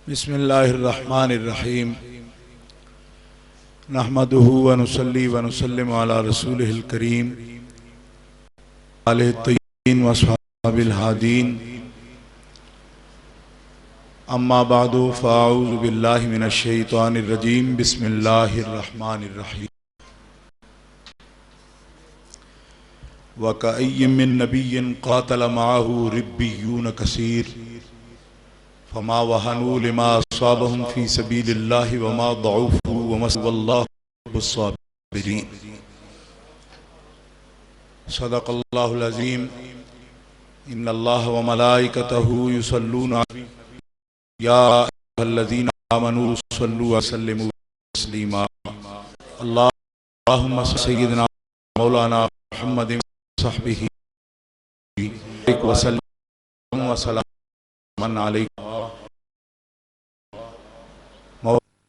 बिस्मिल्लाहिर्रहमानिर्रहीम नहमदुहु व नुसल्ली व नुसल्लिमु अला रसूलिहिल करीम आलिहि तय्यबीन व अस्हाबिल हादीन अम्मा बादु फ़अऊज़ु बिल्लाहि मिनश शैतानिर रजीम बिस्मिल्लाहिर्रहमानिर्रहीम व कअय्यिम मिन नबिय्यिन क़ातल मअहु रिब्बियून कसीर फमा वहनु लिमा अस्वाबहुम फी सबीलिल्लाहि वमा दऊफु वमस्वल्लाहु बिस्साबिरीन सदक़ल्लाहुल अज़ीम इन्नल्लाह व मलाइकतहु युसल्लूना या अय्युहल्लज़ीना आमनू सल्लु व सल्लिमू तस्लीमा अल्लाहुम्मा सय्यिदना मौलाना मुहम्मदिन व सहबिही व सल्लम व सलामन अलैहि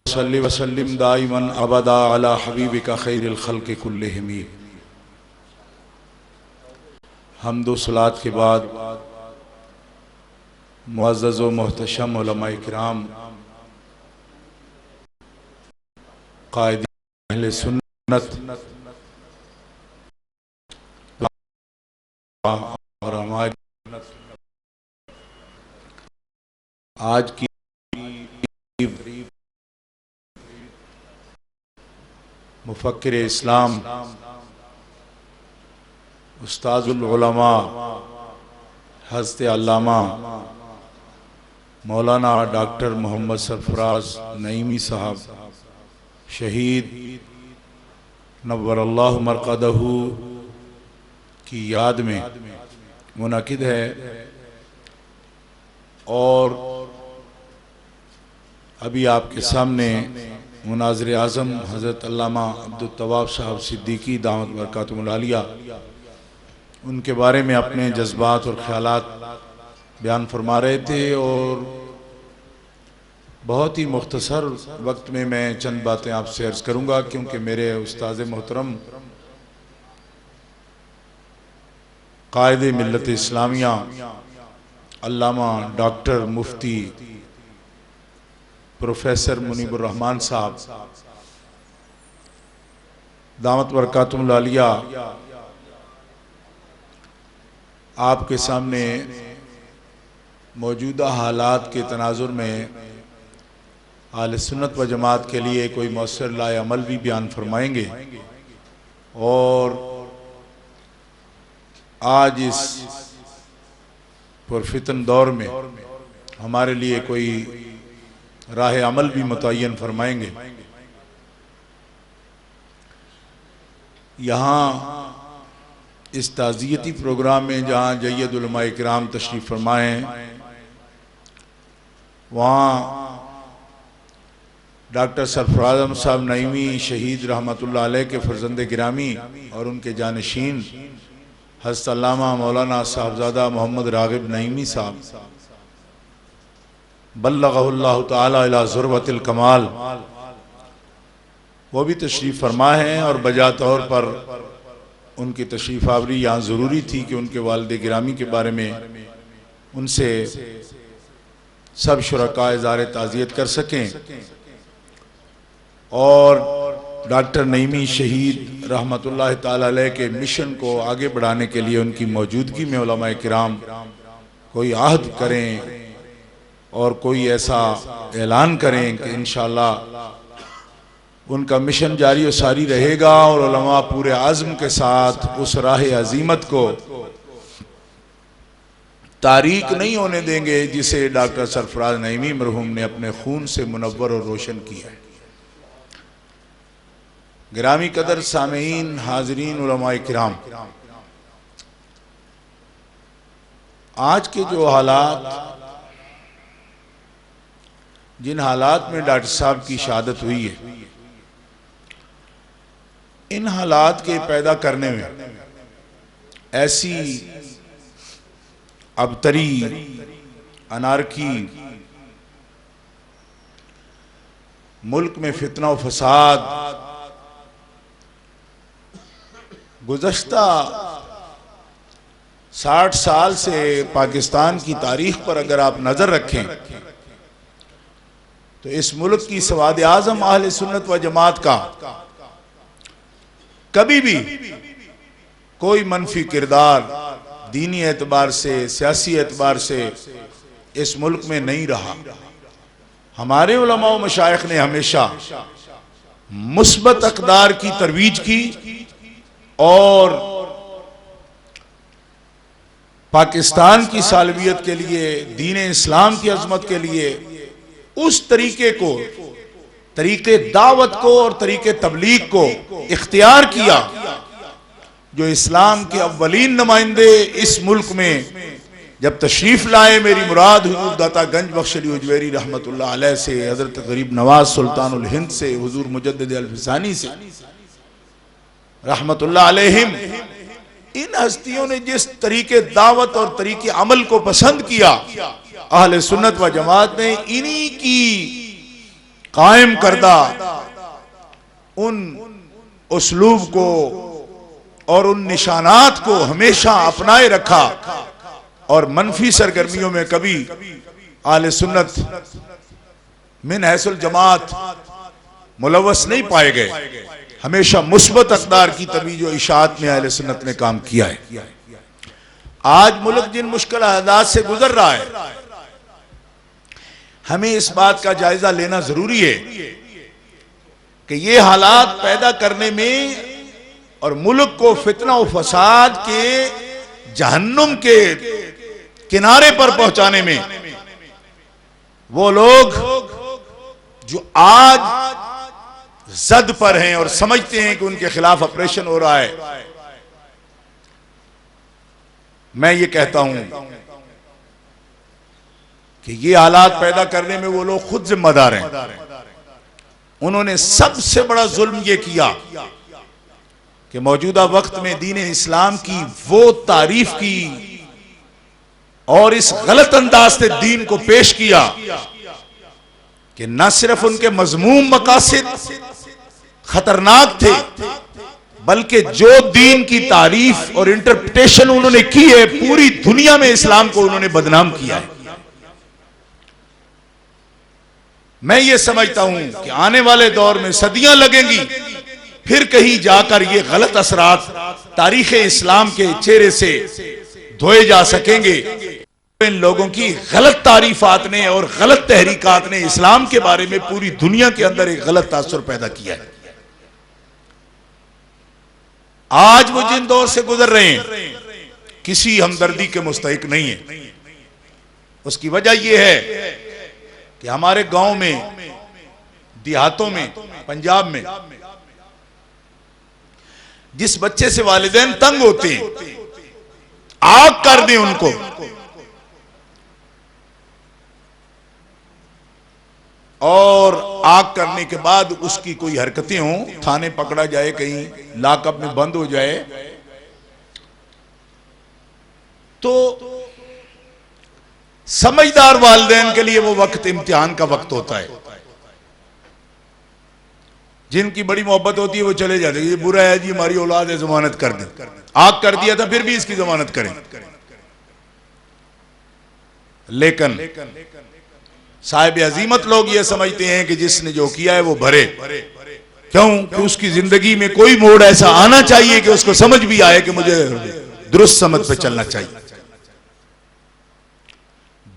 सल्लि व सल्लिम दाइमन अबदा अला हबीबिका खैरिल खल्क़ि कुल्लिहिम। हम्द व सलात के बाद मुअज़्ज़ज़ व मोहतशम उलमाए किराम, क़ाइदीन अहले सुन्नत और हमारी आज की मुफक्किर इस्लाम उस्ताजुल उलमा हज़रत अल्लामा मौलाना डॉक्टर मोहम्मद सरफराज नईमी साहब शहीद नव्वरल्लाहु मरक़दहू की याद में मुनक़िद है। और अभी आपके सामने मुनाज़िर आज़म हज़रत अल्लामा अब्दुल तवाब साहब सिद्दीकी दामत बरकातुहुल आलिया उनके बारे में अपने जज्बात और ख्यालात बयान फरमा रहे थे और बहुत ही मुख्तसर वक्त में मैं चंद बातें आपसे अर्ज़ करूँगा, क्योंकि मेरे उस्ताद मोहतरम कायद मिल्लत इस्लामिया अल्लामा डॉक्टर मुफ्ती प्रोफेसर मुनीबुर रहमान साहब दामत बरकातुहुल आलिया आपके सामने मौजूदा हालात के तनाजुर में आले सुन्नत व जमात के लिए कोई मौसर लाए अमल भी बयान फरमाएंगे। और आज इस पुरफितन दौर में हमारे लिए कोई राह अमल भी मुतय्यन फरमाएंगे। यहाँ इस ताज़ियती प्रोग्राम में जहाँ जय्यद उलमाए किराम तशरीफ़ फरमाए हैं, वहाँ डॉक्टर सरफराज अहमद साहब नईमी शहीद रहमतुल्लाह अलैह के फर्जंद गिरामी और उनके जानशीन हज़रत अल्लामा मौलाना साहबजादा मोहम्मद राग़िब नईमी साहब बल्लगहुल्लाहु ताला इला ज़ुरवतिल कमाल वो भी तशरीफ़ फरमा हैं। और बजा तौर पर उनकी तशरीफ़ आवरी यहाँ ज़रूरी थी कि उनके वालिद गिरामी के बारे में उनसे सब शुरका इज़हार ताज़ियत कर सकें। और डॉक्टर नईमी शहीद रहमतुल्लाह ताला अलैह के मिशन को आगे बढ़ाने के लिए उनकी मौजूदगी में उलमाए किराम कोई आहद करें और कोई ऐसा ऐलान करें कि इंशाअल्लाह उनका मिशन जारी और सारी रहेगा और उलमा पूरे आज़म के साथ उस राह अजीमत को तारीक नहीं होने देंगे जिसे डॉक्टर सरफराज नईमी मरहूम ने अपने खून से मुनव्वर और रोशन किया है। गिरामी कदर सामीन हाज़रीन उलमाए किराम, आज के जो हालात जिन हालात में डॉक्टर साहब की शहादत हुई है, इन हालात के पैदा करने में ऐसी अबतरी अनारकी, मुल्क में फितना व फसाद, गुज़श्ता 60 साल से पाकिस्तान की तारीख पर अगर आप नजर रखें तो इस मुल्क की सवाद आजम अहले सुन्नत व जमात का कभी भी कोई मनफी किरदार दीनी एतबार से, सियासी एतबार से इस मुल्क में नहीं रहा। हमारे उलमा व मशाइख ने हमेशा मुस्बत अक़दार की तरवीज की और पाकिस्तान की सालवियत के लिए, दीन इस्लाम की अजमत के लिए उस तरीके को, तरीके दावत को और तरीके तबलीग को इख्तियार किया जो इस्लाम के अव्वलीन नुमाइंदे इस मुल्क में जब तशरीफ लाए। मेरी मुराद हुजूर दाता गंज बख्श अली उजवैरी रहमतुल्लाह अलैह से, हजरत गरीब नवाज सुल्तानुल हिंद से, हुजूर मुजद्दिद अल-फिसानी से रहमतुल्लाह अलैहिम, इन हस्तियों ने जिस तरीके दावत और तरीके अमल को पसंद किया, अहले सुन्नत व जमात ने इन्हीं की कायम करदा उन उसलूब को और उन निशानात को हमेशा अपनाए रखा और मनफी सरगर्मियों में कभी अहले सुन्नत मिन हैसुल जमात मुलव्वस नहीं पाए गए। हमेशा मुस्बत अक़दार की तबीज व इशाअत में अहले सुन्नत ने काम किया है। आज मुल्क जिन मुश्किल हालात से गुजर रहा है, हमें इस बात का जायजा लेना जरूरी है कि ये हालात पैदा करने में और मुल्क को फितना और फसाद के जहन्नुम के किनारे पर पहुंचाने में वो लोग जो आज जद पर हैं और समझते हैं कि उनके खिलाफ ऑपरेशन हो रहा है, मैं ये कहता हूं कि ये हालात पैदा करने में वो लोग खुद जिम्मेदार हैं। उन्होंने सबसे बड़ा जुल्म ये किया कि मौजूदा वक्त में दीन इस्लाम की वो तारीफ की और इस गलत अंदाज से दीन को पेश किया कि न सिर्फ उनके मजमूम मकासिद खतरनाक थे, बल्कि जो दीन की तारीफ और इंटरप्रिटेशन उन्होंने की है, पूरी दुनिया में इस्लाम को उन्होंने बदनाम किया है। मैं ये समझता हूं कि आने वाले दौर में सदियां लगेंगी, फिर कहीं जाकर ये गलत असरात तारीख इस्लाम के चेहरे से धोए जा सकेंगे। इन लोगों की गलत तारीफात ने और गलत तहरीकात ने इस्लाम के बारे में पूरी दुनिया के अंदर एक गलत तासुर पैदा किया है। आज वो जिन दौर से गुजर रहे हैं किसी हमदर्दी के मुस्तहिक नहीं है। उसकी वजह यह है कि हमारे गांव में, देहातों में, पंजाब में जिस बच्चे से वालिदैन तंग होते हैं, आग कर दें उनको, और आग करने के बाद उसकी कोई हरकतें हों, थाने पकड़ा जाए, कहीं लाकअप में बंद हो जाए, तो समझदार वालिदैन के लिए वो वक्त इम्तिहान का वक्त होता है। जिनकी बड़ी मोहब्बत होती है वो चले जाते हैं, ये बुरा है जी, हमारी औलाद है, जमानत कर दें। आग कर दिया था, फिर भी इसकी जमानत करें। लेकिन साहिब अजीमत लोग ये समझते हैं कि जिसने जो किया है वो भरे। क्यों? कि उसकी जिंदगी में कोई मोड़ ऐसा आना चाहिए कि उसको समझ भी आए कि मुझे दुरुस्त समझ पे चलना चाहिए।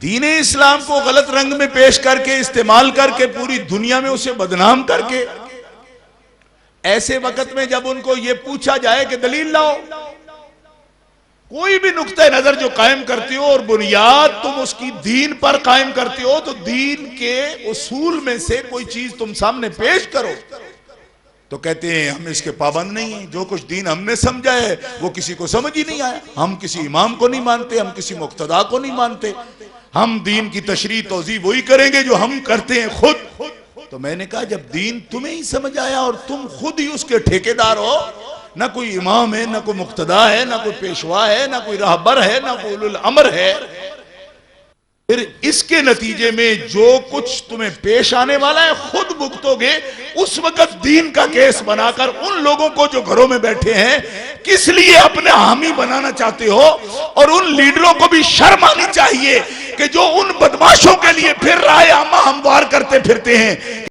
दीन इस्लाम को गलत रंग में पेश करके, इस्तेमाल करके, पूरी दुनिया में उसे बदनाम करके, ऐसे वक्त में जब उनको ये पूछा जाए कि दलील लाओ, कोई भी नुक्ते नजर जो कायम करती हो और बुनियाद तुम उसकी दीन पर कायम करती हो, तो दीन के उसूल में से कोई चीज तुम सामने पेश करो, तो कहते हैं हम इसके पाबंद नहीं हैं। जो कुछ दीन हमने समझा है वो किसी को समझ ही नहीं आया। हम किसी इमाम को नहीं मानते, हम किसी मुक्तदा को नहीं मानते, हम दीन की तशरीह तौज़ीह वही करेंगे जो हम करते हैं खुद। तो मैंने कहा जब दीन तुम्हें ही समझ आया और तुम खुद ही उसके ठेकेदार हो, ना कोई इमाम है, ना कोई मुक्तदा है, ना कोई पेशवा है, ना कोई रहबर है, ना कोई उलुल अमर है, फिर इसके नतीजे में जो कुछ तुम्हें पेश आने वाला है खुद भुगतोगे। उस वक्त दीन का केस बनाकर उन लोगों को जो घरों में बैठे हैं किस लिए अपने हामी बनाना चाहते हो? और उन लीडरों को भी शर्म आनी चाहिए कि जो उन बदमाशों के लिए फिर राय आमा हमवार करते फिरते हैं।